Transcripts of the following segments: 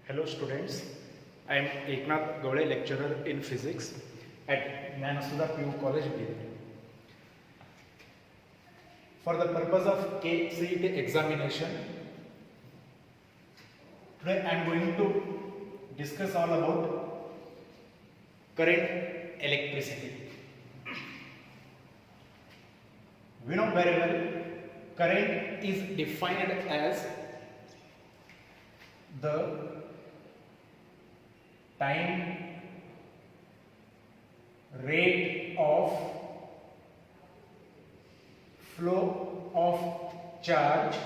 Hello students, I am Eknath Gowle, lecturer in physics at Sudha PU College, BKIT. For the purpose of CET examination, today I am going to discuss all about current electricity. We know very well current is defined as the time rate of flow of charge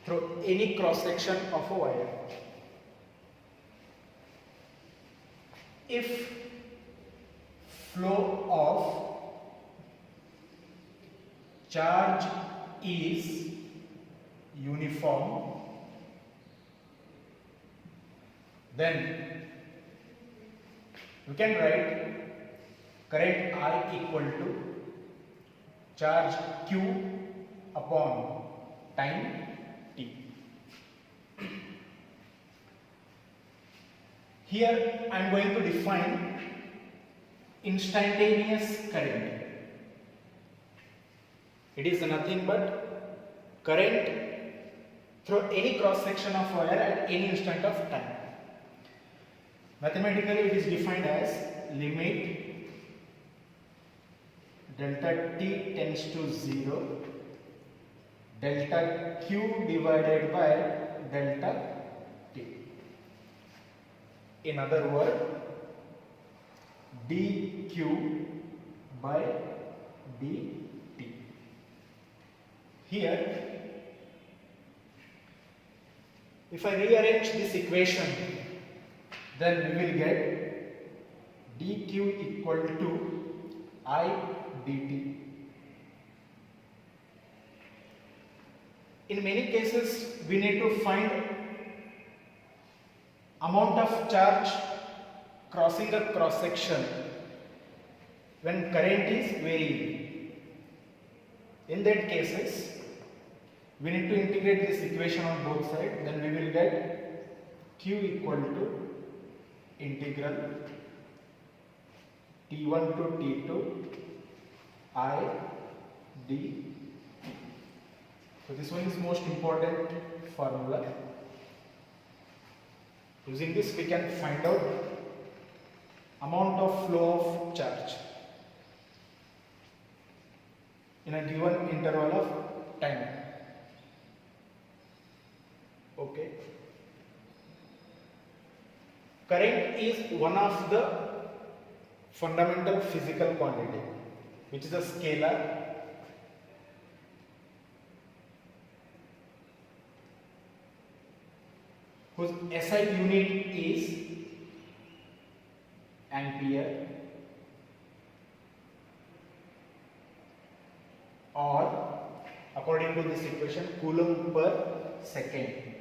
through any cross section of a wire. If flow of charge is uniform, then we can write current I equal to charge Q upon time T. Here I am going to define instantaneous current. It is nothing but current through any cross section of wire at any instant of time. Mathematically it is defined as limit delta t tends to 0 delta q divided by delta t. In other words, dq by dt. Here, if I rearrange this equation, then we will get dq equal to I dt. In many cases, we need to find amount of charge crossing a cross section when current is varying. In that cases, we need to integrate this equation on both sides, then we will get q equal to integral t1 to t2 I d. So this one is most important formula. Using this we can find out amount of flow of charge in a given interval of time. Okay. Current is one of the fundamental physical quantity, which is a scalar, whose SI unit is ampere, or according to this equation, coulomb per second.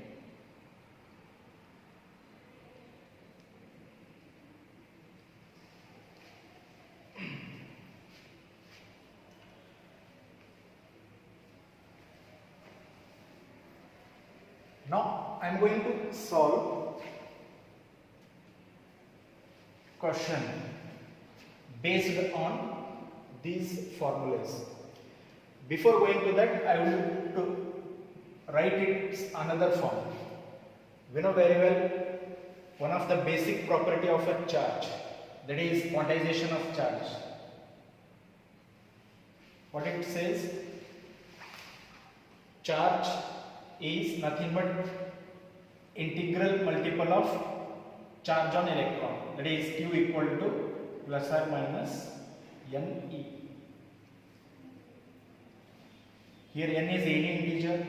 Now I am going to solve question based on these formulas. Before going to that, I will to write it another form. We know very well one of the basic property of a charge, that is quantization of charge. What it says, charge is nothing but integral multiple of charge on electron, that is q equal to plus or minus ne. Here n is any integer,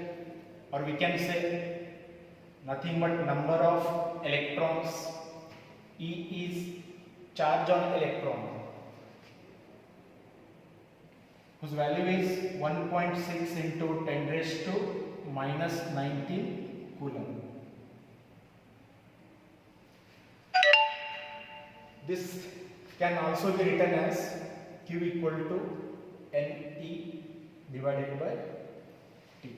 or we can say nothing but number of electrons. E is charge on electron, whose value is 1.6 into 10 raised to minus 19 coulomb. This can also be written as q equal to Ne divided by T.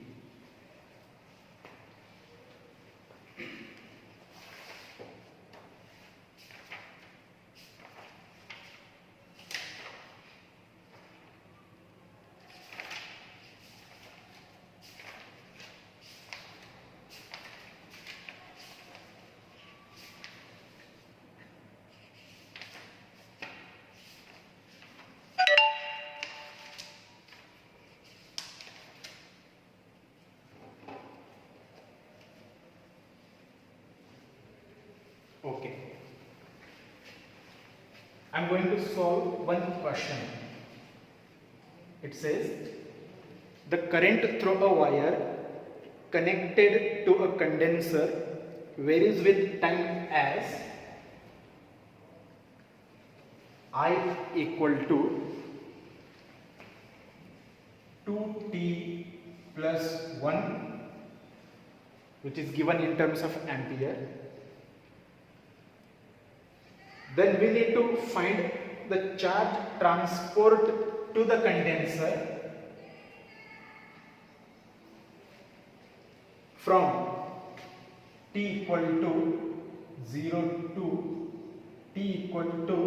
Okay. I am going to solve one question. It says the current through a wire connected to a condenser varies with time as I equal to 2t plus 1, which is given in terms of ampere. Then we need to find the charge transport to the condenser from t equal to 0 to t equal to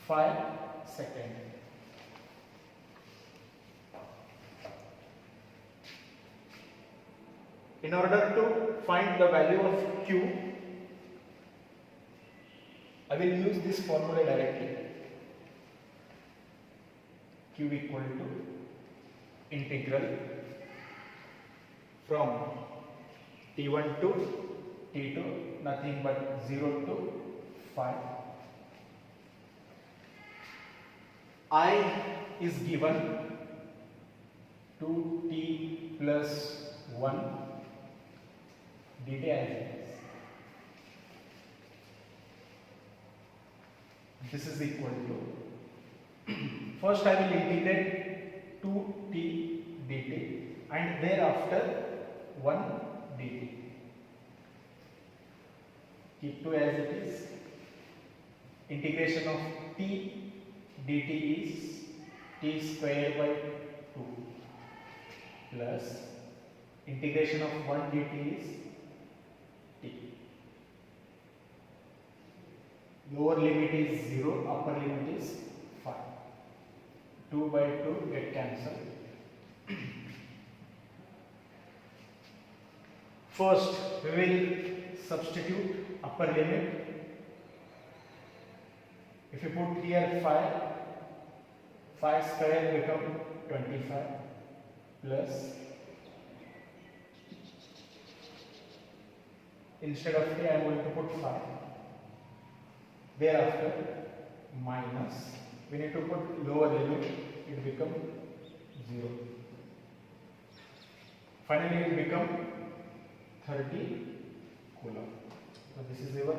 5 seconds. In order to find the value of Q, I will use this formula directly. Q equal to integral from T1 to T2, nothing but 0 to 5. I is given 2t plus 1 dt as it is. This is equal to, first I will integrate 2t dt and thereafter 1 dt. Keep 2 as it is. Integration of t dt is t square by 2 plus integration of 1 dt is t. Lower limit is 0, upper limit is 5. 2 by 2 get cancelled. First, we will substitute upper limit. If you put here 5 square become 25 plus, instead of 3 I am going to put 5. Thereafter minus, we need to put lower limit, it become 0. Finally it become 30 coulomb. So this is our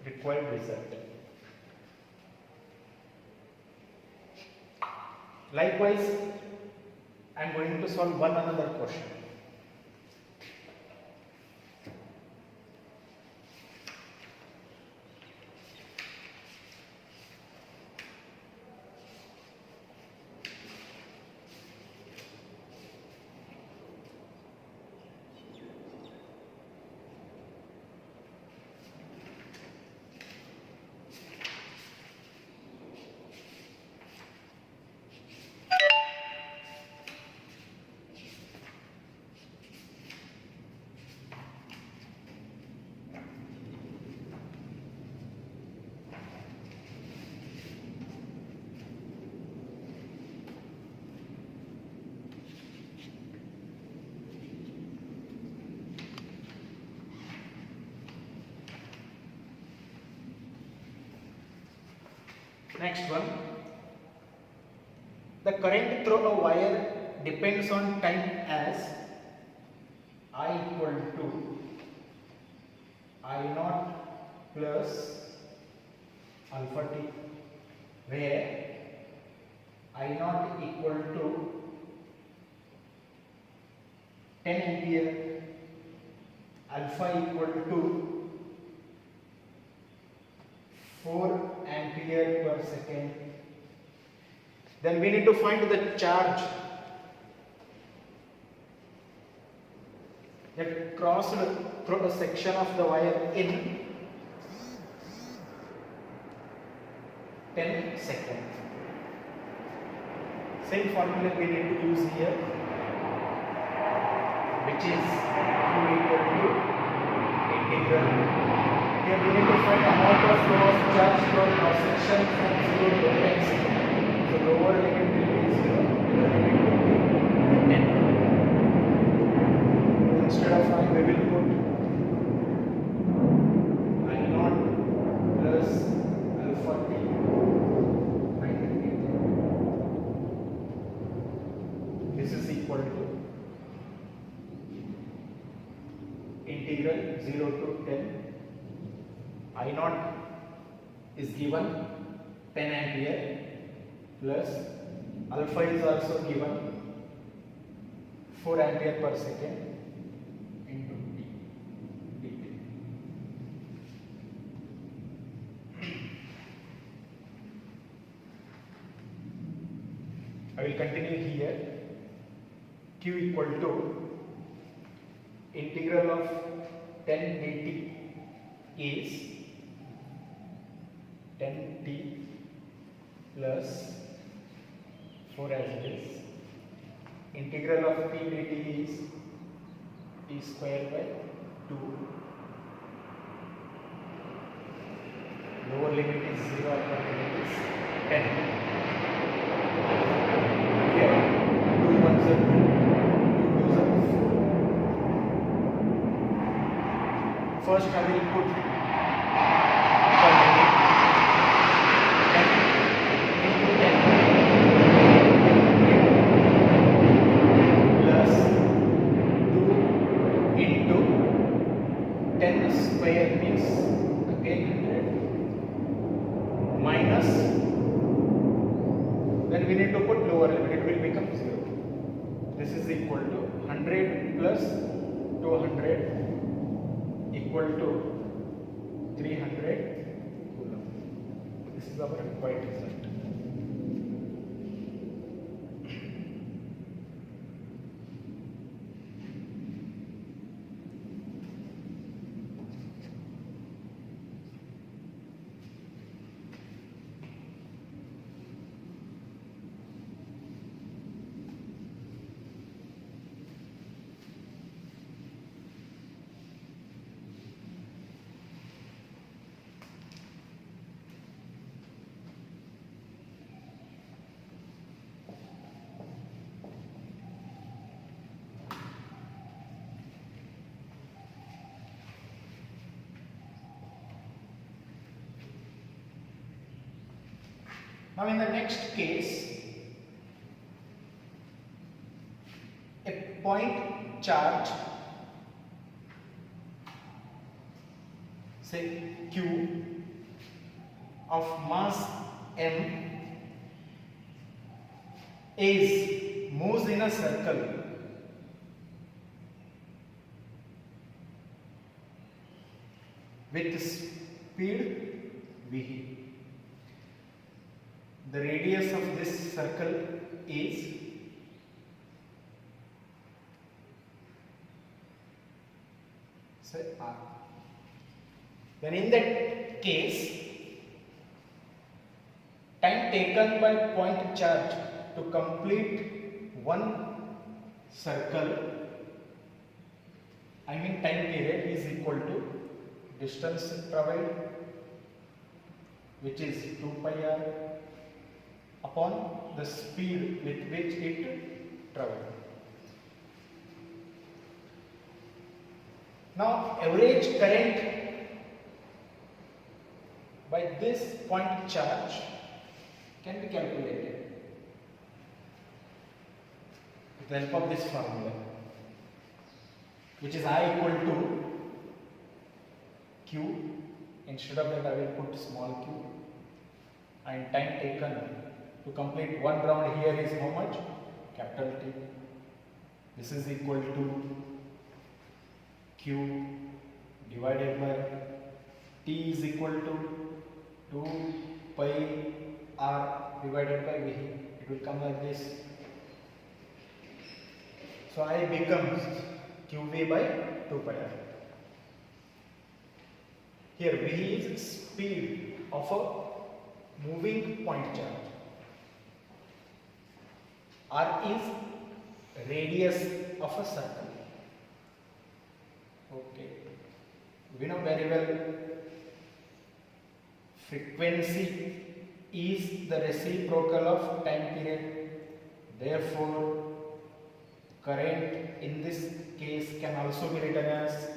required result. Likewise, I am going to solve one another question. Next one, the current through a wire depends on time as I equal to I naught plus alpha t, where I naught equal to 10 ampere, alpha equal to 4 ampere per second. Then we need to find the charge that crossed through a section of the wire in 10 seconds. Same formula we need to use here, which is Q equal to integral. Here we need to find amount of flow of charge from cross section from 0 to 10 seconds. So lower limit will be 0, upper limit will be 10. Instead of 5 we will put integral 0 to 10 I naught is given 10 ampere plus alpha is also given 4 ampere per second into t dt. I will continue here. Q equal to integral of 10 dt is 10t plus 4 as it is. Integral of t dt is t square by 2. Lower limit is 0, upper limit is 10. Here 2 ones are 2, 2 2s are 4. First I will put upper limit 10 into 10 plus 2 into 10 square means again 100 minus, then we need to put lower limit, it will become 0. This is equal to 100 plus 200 equal to 300 coulomb. This is our required result. Now in the next case, a point charge, say Q, of mass m moves in a circle with speed v. The radius of this circle is say r. Then in that case, time taken by point charge to complete one circle, I mean time period, is equal to distance traveled, which is 2 pi r, upon the speed with which it travelled. Now average current by this point charge can be calculated with the help of this formula, which is I equal to Q. Instead of that I will put small q, and time taken to complete one round here is how much? Capital T. This is equal to Q divided by T is equal to 2 pi R divided by V. It will come like this. So I becomes QV by 2 pi R. Here V is speed of a moving point charge. R is radius of a circle. Okay. We know very well frequency is the reciprocal of time period. Therefore, current in this case can also be written as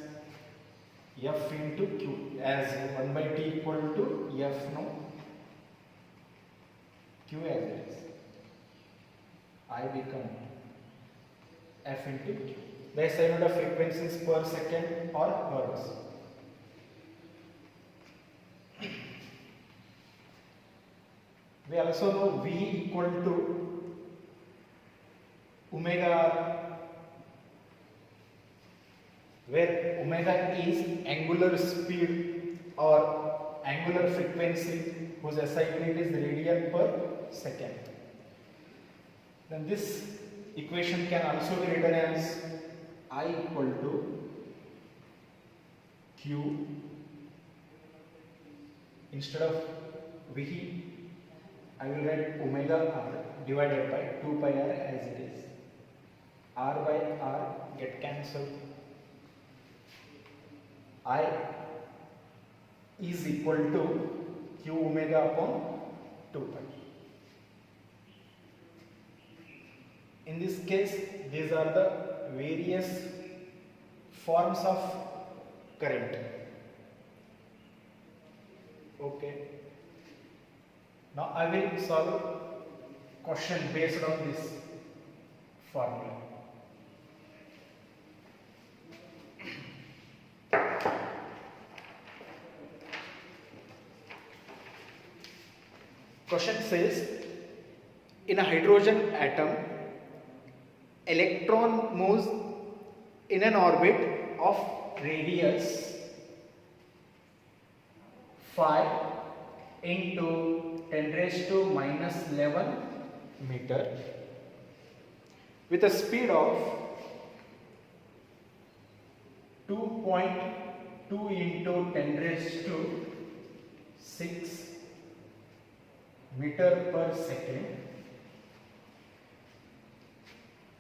F into Q, as 1 by T equal to F, no? Q as it is. I become F into Q. the SI unit of frequencies per second or hertz. We also know V equal to omega r, where omega is angular speed or angular frequency whose SI unit is radian per second. Then this equation can also be written as I equal to Q, instead of V I will write omega r divided by 2 pi r as it is. R by r get cancelled. I is equal to Q omega upon 2 pi. In this case, these are the various forms of current. Okay. Now I will solve question based on this formula. Question says, in a hydrogen atom, electron moves in an orbit of radius 5 into 10 raised to minus 11 meter with a speed of 2.2 into 10 raised to 6 meter per second.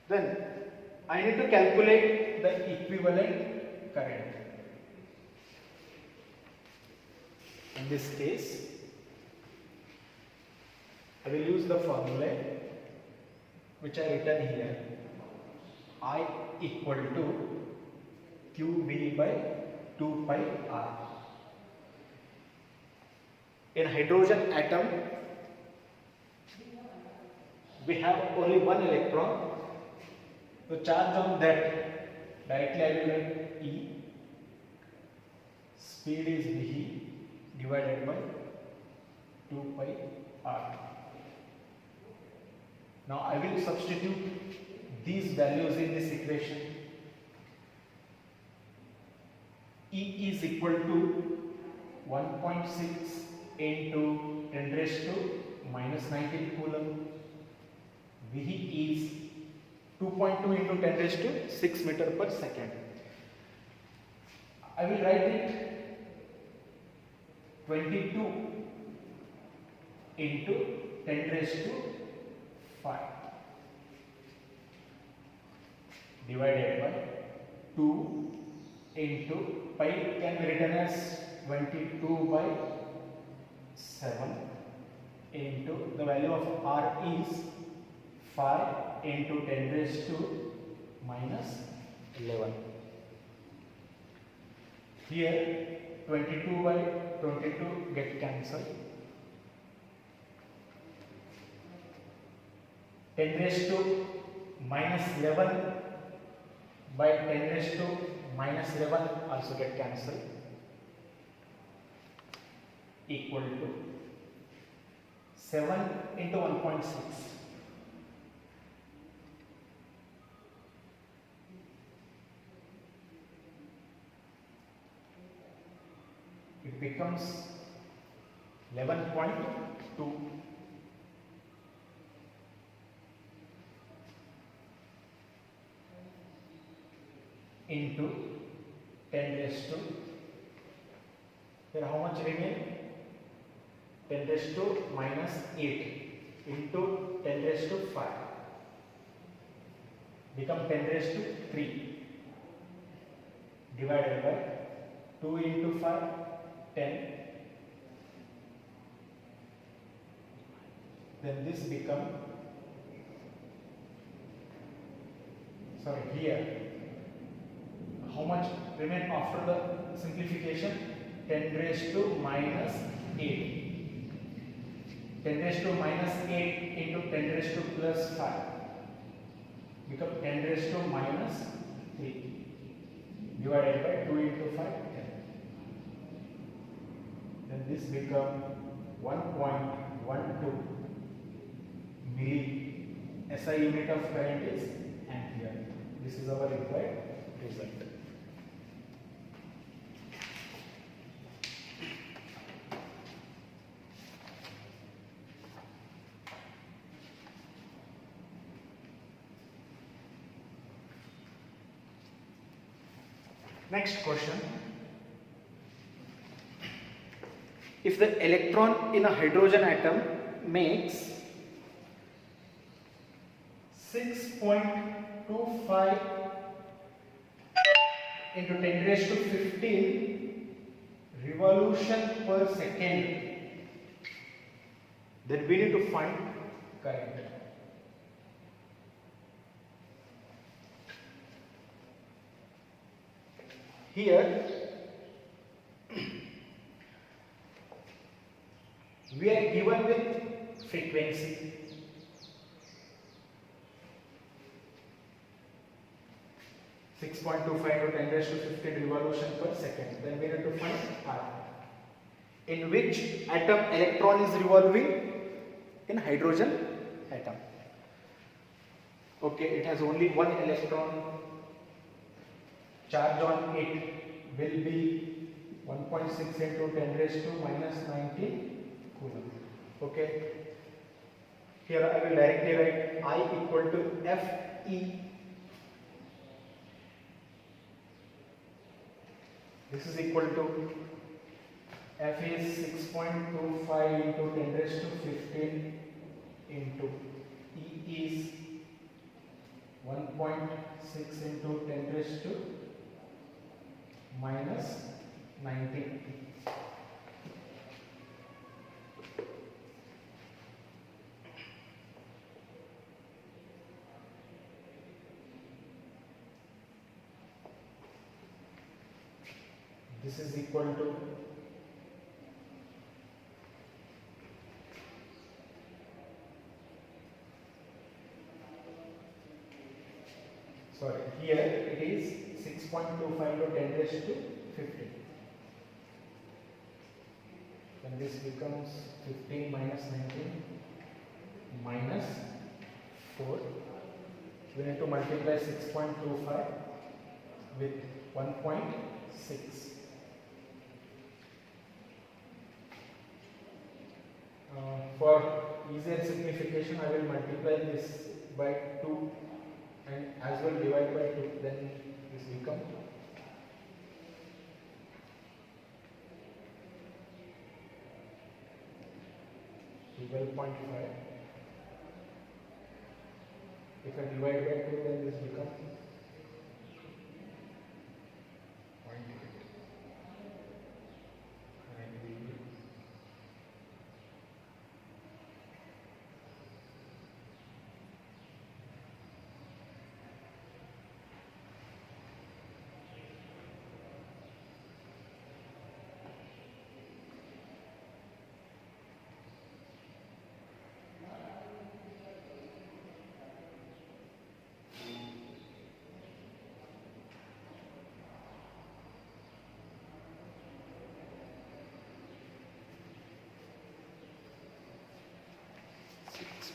Then I need to calculate the equivalent current. In this case, I will use the formula which I written here. I equal to QV by 2 pi R. In hydrogen atom, we have only one electron. To charge on that, directly I will write E. Speed is V divided by 2 pi R. Now I will substitute these values in this equation. E is equal to 1.6 into 10 raised to minus 19 coulomb. V is 2.2 into 10 raised to 6 meter per second. I will write it 22 into 10 raised to 5 divided by 2 into pi can be written as 22 by 7 into the value of R is 5 into 10 raised to minus 11. Here 22 by 22 get cancelled. 10 raised to minus 11 by 10 raised to minus 11 also get cancelled, equal to 7 into 1.6. It becomes 11.2 into 10 raised to, then how much remain? 10 raised to minus 8 into 10 raised to 5 become 10 raised to 3 divided by 2 into 5, 10. Then this become, sorry, here how much remain after the simplification? 10 raised to minus 8. 10 raised to minus 8 into 10 raised to plus 5 become 10 raised to minus 3. divided by 2 into 5, 10. Then this becomes 1.12 milli. SI unit of current is ampere. This is our required result. Next question. If the electron in a hydrogen atom makes 6.25 into 10 raised to 15 revolution per second, then we need to find current. Here we are given with frequency. Six 6.25 to 10 raised to 15 revolution per second. Then we need to find R. In which atom electron is revolving? In hydrogen atom. Okay, it has only one electron. Charge on it will be 1.6 into 10 raised to minus 19 coulomb. Okay. Here I will directly write I equal to Fe. This is equal to F is 6.25 into 10 raised to 15 into E is 1.6 into 10 raised to minus 19. This is equal to here it is 6.25 to 10 raised to 15. Then this becomes 15 minus 19 minus 4. We need to multiply 6.25 with 1.6. For easier simplification, I will multiply this by 2 and as well divide by 2. Then this becomes 12.5. If I divide by 2, then this becomes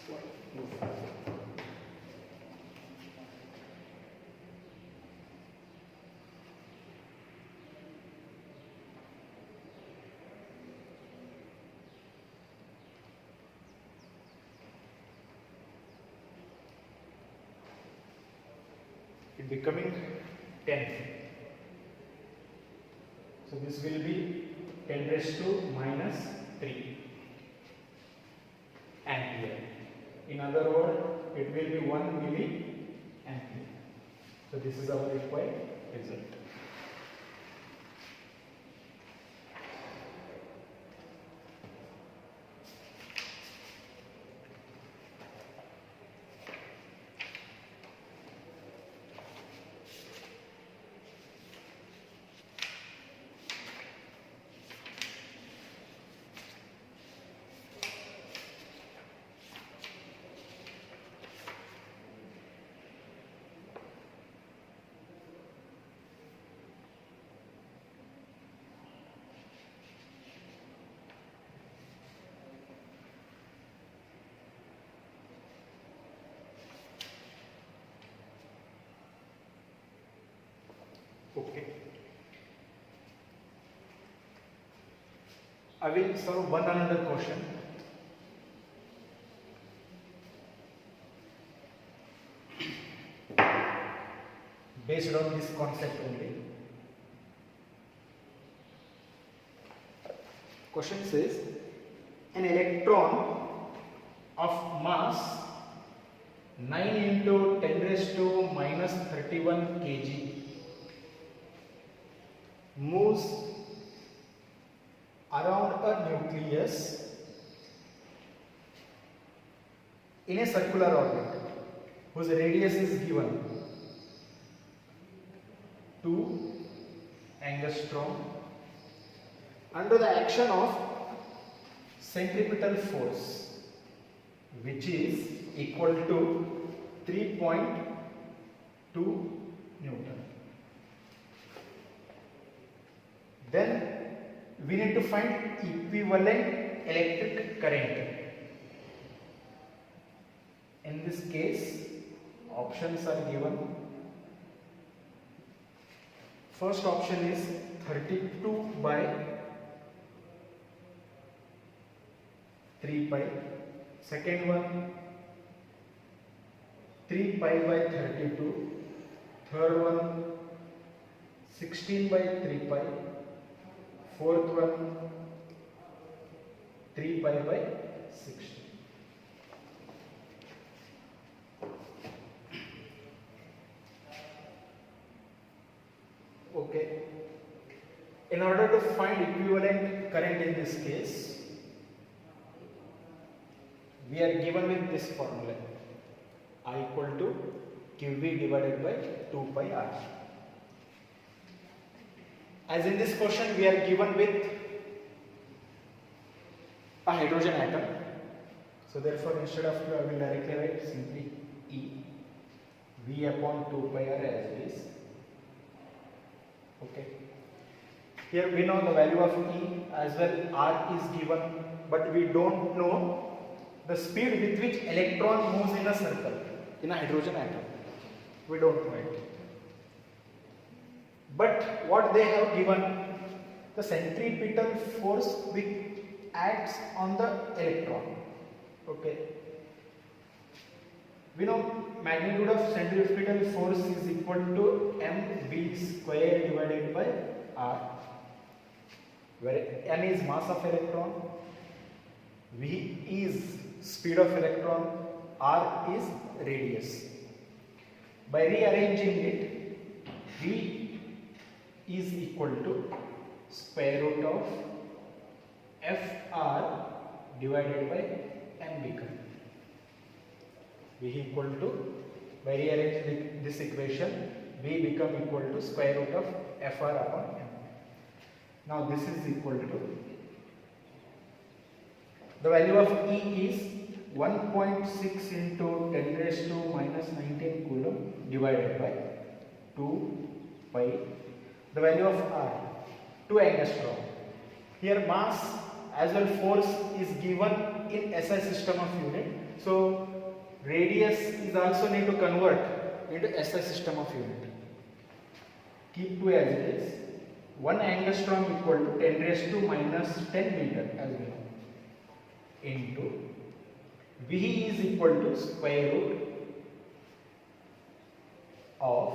0.8. It becoming 10. So this will be 10 raised to minus 3 ampere. In other words, it will be 1 milliampere. So this is our required result. Okay. I will solve one another question. Based on this concept only. Question says an electron of mass 9 into 10 raised to minus 31 kg moves around a nucleus in a circular orbit whose radius is given 2 angstrom under the action of centripetal force, which is equal to 3.2 Newton. Then we need to find equivalent electric current. In this case, options are given. First option is 32 by 3 pi. Second one 3 pi by 32. Third one 16 by 3 pi. Fourth one 3 pi by 16. Okay. In order to find equivalent current in this case, we are given with this formula, I equal to QV divided by 2 pi R. As in this question, we are given with a hydrogen atom. So therefore, instead of Q, I will directly write simply E V upon 2 pi R as it is. Okay. Here we know the value of E as well. R is given, but we don't know the speed with which electron moves in a circle in a hydrogen atom. We don't know it. But what they have given, the centripetal force which acts on the electron. Okay. We know magnitude of centripetal force is equal to mv square divided by r, where m is mass of electron, v is speed of electron, r is radius. By rearranging it, v is equal to square root of fr divided by m become. V equal to, by rearranging this equation, V become equal to square root of Fr upon M. Now this is equal to, the value of E is 1.6 into 10 raised to minus 19 coulomb divided by 2 pi. The value of R, 2 angstrom. Here mass as well force is given in SI system of unit. So radius is also need to convert into SI system of unit. Keep 2 as it is. 1 angstrom equal to 10 raised to minus 10 meter as we know. Into V is equal to square root of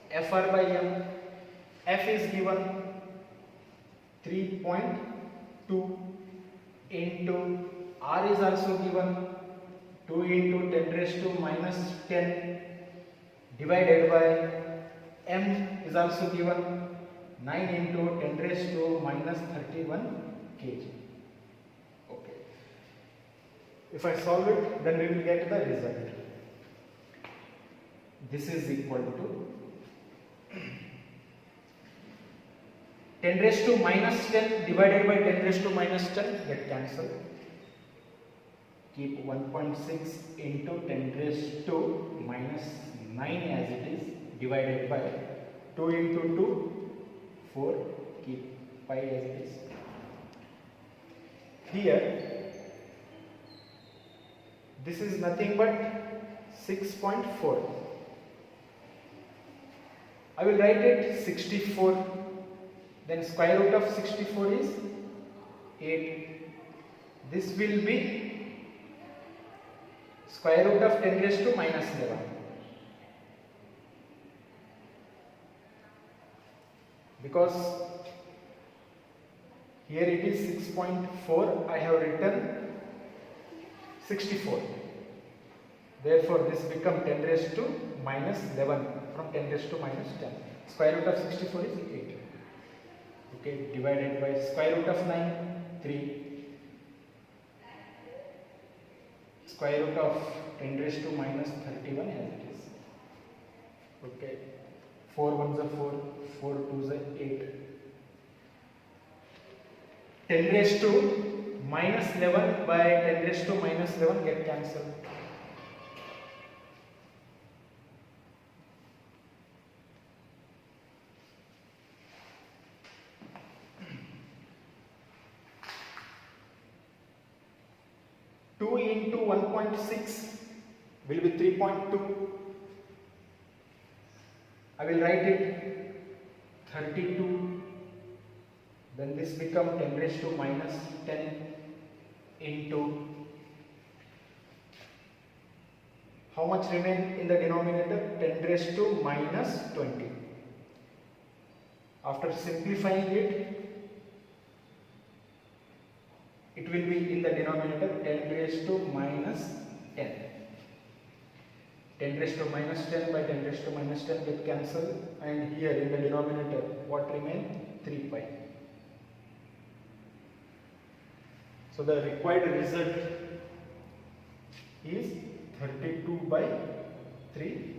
Fr by M. F is given 3.2 into R is also given 2 into 10 raised to minus 10 divided by M is also given 9 into 10 raised to minus 31 kg. Okay. If I solve it, then we will get the result. This is equal to 10 raised to minus 10 divided by 10 raised to minus 10 get cancelled. Keep 1.6 into 10 raised to minus 9 as it is divided by 2 into 2, 4, keep pi as it is. Here, this is nothing but 6.4. I will write it 64. Then square root of 64 is 8. This will be square root of 10 raised to minus 11. Because here it is 6.4, I have written 64. Therefore, this becomes 10 raised to minus 11 from 10 raised to minus 10. Square root of 64 is 8. Okay, divided by square root of 9, 3. Square root of 10 raised to minus 31 as it is. Okay, 4 ones are 4, 4 twos are 8. 10 raised to minus 11 by 10 raised to minus 11 get cancelled. Two into 1.6 will be 3.2. I will write it 32. Then this becomes 10 raised to minus 10 into, how much remain in the denominator? 10 raised to minus 20. After simplifying it, it will be in the denominator 10 raised to minus 10. 10 raised to minus 10 by 10 raised to minus 10 get cancelled, and here in the denominator what remain? 3 pi. So the required result is 32 by 3